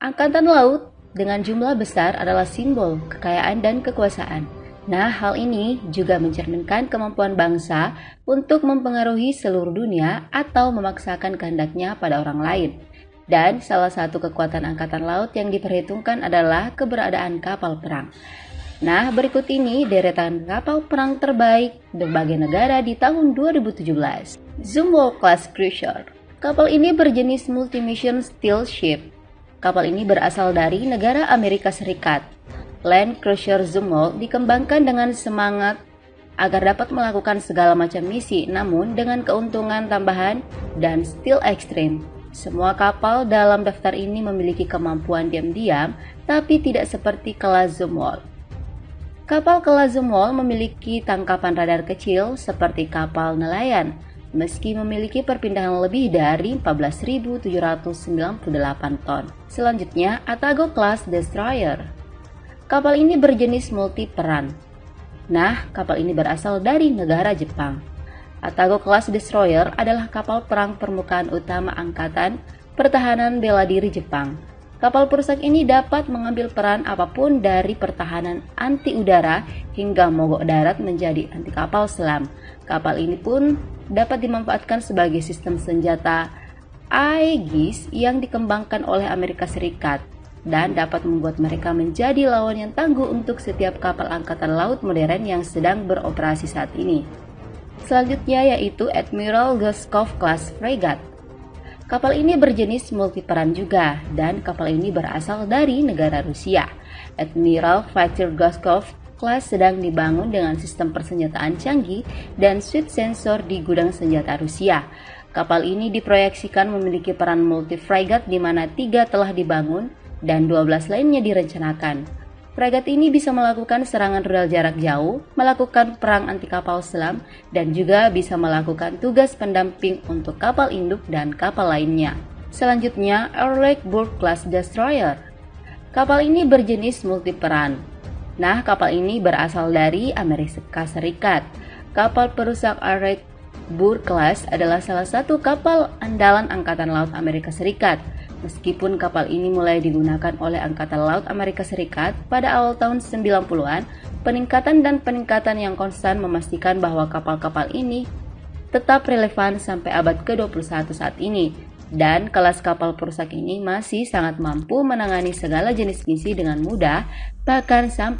Angkatan laut dengan jumlah besar adalah simbol kekayaan dan kekuasaan. Nah, hal ini juga mencerminkan kemampuan bangsa untuk mempengaruhi seluruh dunia atau memaksakan kehendaknya pada orang lain. Dan salah satu kekuatan angkatan laut yang diperhitungkan adalah keberadaan kapal perang. Nah, berikut ini deretan kapal perang terbaik berbagai negara di tahun 2017. Zumwalt Class Cruiser. Kapal ini berjenis multi-mission stealth ship. Kapal ini berasal dari negara Amerika Serikat. Land Cruiser Zumwalt dikembangkan dengan semangat agar dapat melakukan segala macam misi, namun dengan keuntungan tambahan dan skill ekstrim. Semua kapal dalam daftar ini memiliki kemampuan diam-diam, tapi tidak seperti kelas Zumwalt. Kapal kelas Zumwalt memiliki tangkapan radar kecil seperti kapal nelayan, meski memiliki perpindahan lebih dari 14.798 ton. Selanjutnya, Atago Class Destroyer. Kapal ini berjenis multi-peran. Nah, kapal ini berasal dari negara Jepang. Atago Class Destroyer adalah kapal perang permukaan utama Angkatan Pertahanan Bela Diri Jepang. Kapal perusak ini dapat mengambil peran apapun dari pertahanan anti udara hingga mogok darat menjadi anti kapal selam. Kapal ini pun dapat dimanfaatkan sebagai sistem senjata Aegis yang dikembangkan oleh Amerika Serikat dan dapat membuat mereka menjadi lawan yang tangguh untuk setiap kapal angkatan laut modern yang sedang beroperasi saat ini. Selanjutnya yaitu Admiral Gashkov Class Frigate. Kapal ini berjenis multiperan juga, dan kapal ini berasal dari negara Rusia. Admiral Fighter Gashkov Class sedang dibangun dengan sistem persenjataan canggih dan suite sensor di gudang senjata Rusia. Kapal ini diproyeksikan memiliki peran multi-frigate di mana 3 telah dibangun dan 12 lainnya direncanakan. Frigate ini bisa melakukan serangan rudal jarak jauh, melakukan perang anti kapal selam, dan juga bisa melakukan tugas pendamping untuk kapal induk dan kapal lainnya. Selanjutnya, Erlich Burg Class Destroyer. Kapal ini berjenis multiperan. Nah, kapal ini berasal dari Amerika Serikat. Kapal perusak Erlich Burg Class adalah salah satu kapal andalan Angkatan Laut Amerika Serikat. Meskipun kapal ini mulai digunakan oleh Angkatan Laut Amerika Serikat pada awal tahun 90-an, peningkatan yang konstan memastikan bahwa kapal-kapal ini tetap relevan sampai abad ke-21 saat ini. Dan kelas kapal perusak ini masih sangat mampu menangani segala jenis misi dengan mudah, bahkan sampai